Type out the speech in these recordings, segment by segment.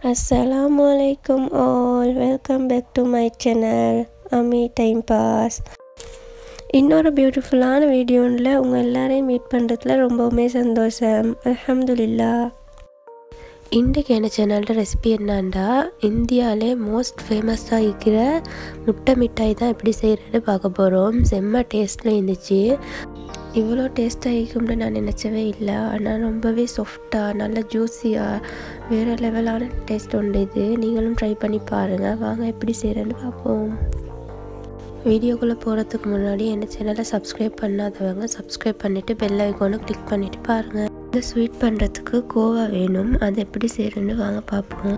Assalamualaikum all, welcome back to my channel Ami Time Pass. இன்னொரு பியூட்டிஃபுல்லான வீடியோவில் உங்கள் எல்லாரையும் மீட் பண்ணுறதுல ரொம்பவுமே சந்தோஷம். அல்ஹம்துலில்லாஹ். இன்றைக்கு என்ன சேனலோட ரெசிபி என்னன்னா, இந்தியாவிலே மோஸ்ட் ஃபேமஸாக இருக்கிற முட்டை மிட்டாய் தான் எப்படி செய்கிறேன்னு பார்க்க போகிறோம். செம்ம டேஸ்ட்டில் இருந்துச்சு. இவ்வளோ டேஸ்ட்டாக இருக்கும்னு நான் நினச்சவே இல்லை. ஆனால் ரொம்பவே சாஃப்டாக நல்லா ஜூஸியாக வேறு லெவலான டேஸ்ட் உண்டு. இது நீங்களும் ட்ரை பண்ணி பாருங்கள். வாங்க எப்படி செய்கிறேன்னு பார்ப்போம். வீடியோக்குள்ளே போகிறதுக்கு முன்னாடி என்ன சேனலை சப்ஸ்கிரைப் பண்ணாதவங்க சப்ஸ்கிரைப் பண்ணிவிட்டு பெல் ஐக்கானை கிளிக் பண்ணிவிட்டு பாருங்கள். இந்த ஸ்வீட் பண்ணுறதுக்கு கோவா வேணும். அது எப்படி செய்கிறேன்னு வாங்க பார்ப்போம்.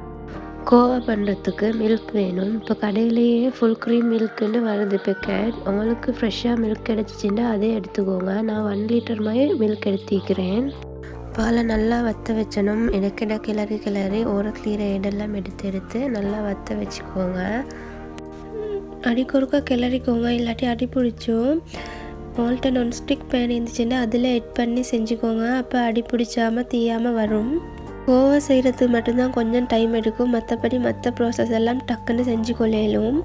கோவா பண்ணுறதுக்கு மில்க் வேணும். இப்போ கடையிலேயே ஃபுல் க்ரீம் மில்க்குன்னு வருது பேக்கெட். உங்களுக்கு ஃப்ரெஷ்ஷாக மில்க் கிடச்சிச்சின்னா அதே எடுத்துக்கோங்க. நான் 1 லிட்டர் மாதிரி மில்க் எடுத்துக்கிறேன். பாலை நல்லா வற்ற வச்சணும். இடக்கிட கிளறி ஓரத்தில் இடெல்லாம் எடுத்து நல்லா வற்ற வச்சுக்கோங்க. அடிக்கொருக்கா கிளறிக்கோங்க, இல்லாட்டி அடி பிடிச்சோம். மால்ட்ட நான்ஸ்டிக் பேன் இருந்துச்சுன்னா அதில் எட் பண்ணி செஞ்சுக்கோங்க. அப்போ அடி பிடிச்சாமல் தீயாமல் வரும். கோவா செய்கிறதுக்கு மட்டும்தான் கொஞ்சம் டைம் எடுக்கும். மற்றபடி மற்ற ப்ராசஸ் எல்லாம் டக்குன்னு செஞ்சு கொள்ளையிலும்.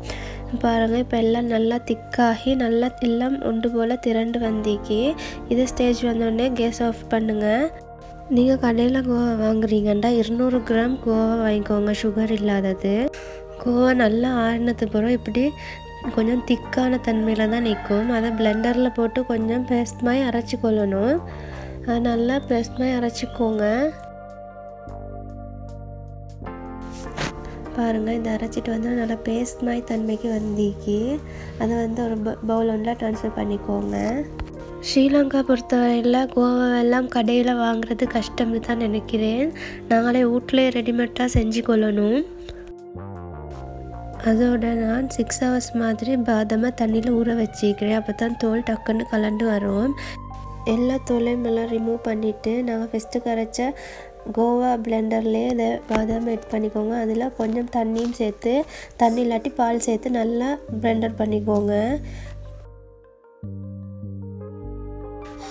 பாருங்கள், இப்போ எல்லாம் நல்லா திக்காகி நல்லா எல்லாம் ஒன்று போல் திரண்டு வந்திக்கு. இது ஸ்டேஜ் வந்தோடனே கேஸ் ஆஃப் பண்ணுங்கள். நீங்கள் கடையில் கோவா வாங்குறீங்கன்னா 200 கிராம் கோவா வாங்கிக்கோங்க, சுகர் இல்லாதது. கோவா நல்லா ஆறினது பிறகு இப்படி கொஞ்சம் திக்கான தன்மையில் தான் நிற்கும். அதை பிளெண்டரில் போட்டு கொஞ்சம் பேஸ்ட் மாதிரி அரைச்சி கொள்ளணும். அது நல்லா பேஸ்ட் மாதிரி அரைச்சிக்கோங்க. பாருங்கள், இந்த அரைச்சிட்டு வந்து நல்லா பேஸ்ட் மாதிரி தன்மைக்கு வந்திக்கு. அதை ஒரு பவுல் ஒன்றில் ட்ரான்ஸ்ஃபர் பண்ணிக்கோங்க. ஸ்ரீலங்கா பொறுத்தவரையில் கோவாவெல்லாம் கடையில் வாங்குறது கஷ்டம்னு தான் நினைக்கிறேன். நாங்களே வீட்டிலே ரெடிமேடாக செஞ்சு கொள்ளணும். அதோட நான் 6 hours மாதிரி பாதாமை தண்ணியில் ஊற வச்சுக்கிறேன். அப்போ தான் தோல் டக்குன்னு கலண்டு வரும். எல்லா தோலையும் நல்லா ரிமூவ் பண்ணிவிட்டு நாங்கள் ஃபஸ்ட்டு கரைச்ச கோவா பிளெண்டர்லேயே இதை பாதாம் எட் பண்ணிக்கோங்க. அதில் கொஞ்சம் தண்ணியும் சேர்த்து, தண்ணி இல்லாட்டி பால் சேர்த்து நல்லா பிளெண்டர் பண்ணிக்கோங்க.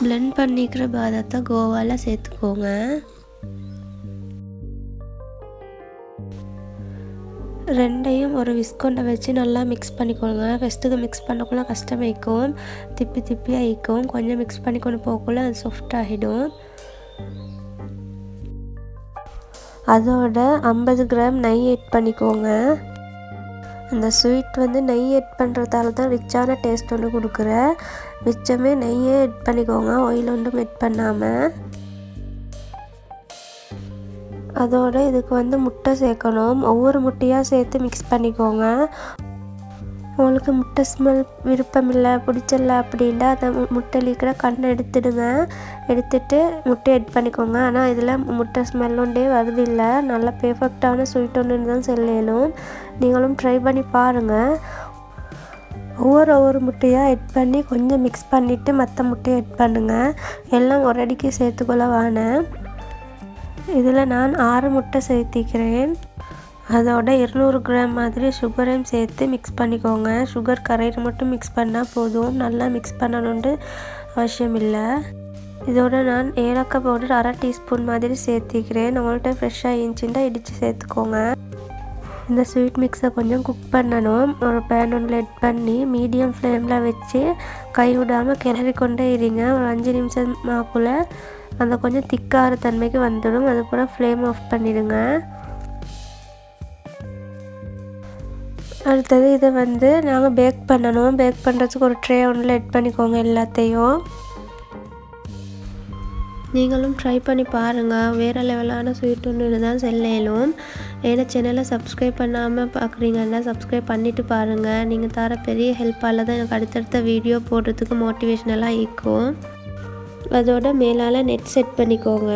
பிளெண்ட் பண்ணிக்கிற பாதாத்தை கோவாவில் சேர்த்துக்கோங்க. ரெண்டையும் ஒரு விஸ்கொண்டை வச்சு நல்லா மிக்ஸ் பண்ணிக்கோங்க. ஃபஸ்ட்டுக்கு மிக்ஸ் பண்ணக்குள்ள கஷ்டமாயிக்கும், திப்பி ஆகிக்கும். கொஞ்சம் மிக்ஸ் பண்ணிக்கொண்டு போகக்குள்ள அது சாஃப்ட் ஆகிடும். அதோட 50 கிராம் நெய் எட் பண்ணிக்கோங்க. அந்த ஸ்வீட் நெய் எட் பண்ணுறதால தான் ரிச்சான டேஸ்ட் ஒன்று கொடுக்குற. மிச்சமே நெய்யே எட் பண்ணிக்கோங்க, ஆயில் ஒன்றும் எட் பண்ணாமல். அதோட இதுக்கு முட்டை சேர்க்கணும். ஒவ்வொரு முட்டையாக சேர்த்து மிக்ஸ் பண்ணிக்கோங்க. உங்களுக்கு முட்டை ஸ்மெல் விருப்பம் இல்லை, பிடிச்சிடல அப்படின்னா அந்த முட்டையில் இருக்கிற கண்ணை எடுத்துடுங்க. எடுத்துட்டு முட்டை எட் பண்ணிக்கோங்க. ஆனால் இதில் முட்டை ஸ்மெல் ஒன்றே வருது இல்லை. நல்லா பெர்ஃபெக்டான ஸ்வீட் ஒன்று தான் சொல்லணும். நீங்களும் ட்ரை பண்ணி பாருங்கள். ஒவ்வொரு முட்டையாக எட் பண்ணி கொஞ்சம் மிக்ஸ் பண்ணிவிட்டு மற்ற முட்டையை எட் பண்ணுங்கள். எல்லாம் ஒரு அடிக்கு சேர்த்துக்கொள்ள வேணாம். இதில் நான் 6 முட்டை சேர்த்திக்கிறேன். அதோட 200 கிராம் மாதிரி சுகரையும் சேர்த்து மிக்ஸ் பண்ணிக்கோங்க. சுகர் கரையிற மட்டும் மிக்ஸ் பண்ணால் போதும், நல்லா மிக்ஸ் பண்ணணுன்னு அவசியம் இல்லை. இதோட நான் ஏலக்காய் பவுடர் 1/2 டீஸ்பூன் மாதிரி சேர்த்திக்கிறேன். உங்கள்கிட்ட ஃப்ரெஷ்ஷாக இருந்துச்சுன்னா இடித்து சேர்த்துக்கோங்க. இந்த ஸ்வீட் மிக்ஸை கொஞ்சம் குக் பண்ணணும். ஒரு பேன் ஒன்றில் எட் பண்ணி மீடியம் ஃப்ளேமில் வச்சு கை விடாமல் கிளறி கொண்டே இருங்க. ஒரு 5 நிமிஷமாக்குள்ளே அந்த கொஞ்சம் திக்காகிற தன்மைக்கு வந்துடும். அதுக்கப்புறம் ஃப்ளேம் ஆஃப் பண்ணிடுங்க. அடுத்தது இதை நாங்கள் பேக் பண்ணணும். பேக் பண்ணுறதுக்கு ஒரு ட்ரே ஒன்றில் எட் பண்ணிக்கோங்க எல்லாத்தையும். நீங்களும் ட்ரை பண்ணி பாருங்கள். வேறு லெவலான ஸ்வீட் ஒன்று தான் செல்லும். ஏன்னா சேனலை சப்ஸ்கிரைப் பண்ணாமல் பார்க்குறீங்கன்னா சப்ஸ்கிரைப் பண்ணிவிட்டு பாருங்கள். நீங்கள் தர பெரிய ஹெல்ப்பால் தான் எனக்கு அடுத்தடுத்த வீடியோ போடுறதுக்கு மோட்டிவேஷ்னலாக இருக்கும். அதோட மேலால் நெட் செட் பண்ணிக்கோங்க.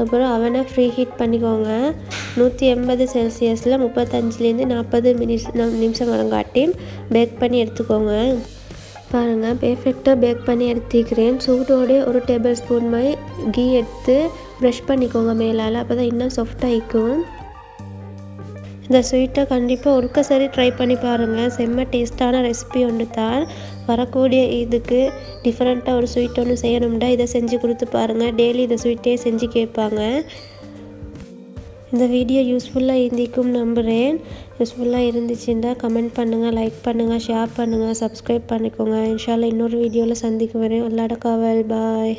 அப்புறம் அவனை ஃப்ரீ ஹீட் பண்ணிக்கோங்க. 180 செல்சியஸில் 35லேருந்து 40 நிமிஷம் வரங்காட்டி பேக் பண்ணி எடுத்துக்கோங்க. பாருங்கள், பெர்ஃபெக்டாக பேக் பண்ணி எடுத்துக்கிறேன். சூடோடு 1 டேபிள் ஸ்பூன் மாதிரி கீ எடுத்து ப்ரஷ் பண்ணிக்கோங்க மேலால். அப்போ தான் இன்னும் சாஃப்டாக இருக்கும். இந்த ஸ்வீட்டை கண்டிப்பாக ஒருக்க சரி ட்ரை பண்ணி பாருங்கள். செம்ம டேஸ்ட்டான ரெசிபி ஒன்று தான். வரக்கூடிய இதுக்கு டிஃப்ரெண்ட்டாக ஒரு ஸ்வீட் ஒன்று செய்யணும்டா இதை செஞ்சு கொடுத்து பாருங்கள். டெய்லி இந்த ஸ்வீட்டே செஞ்சு கேட்பாங்க. இந்த வீடியோ யூஸ்ஃபுல்லாக இருந்திக்கும் நம்புகிறேன். யூஸ்ஃபுல்லாக இருந்துச்சுன்னா கமெண்ட் பண்ணுங்கள், லைக் பண்ணுங்கள், ஷேர் பண்ணுங்கள், சப்ஸ்கிரைப் பண்ணிக்கோங்க. இன்ஷா அல்லாஹ் இன்னொரு வீடியோவில் சந்திக்க வரேன். அல்லாஹ்ட காவல். பாய்.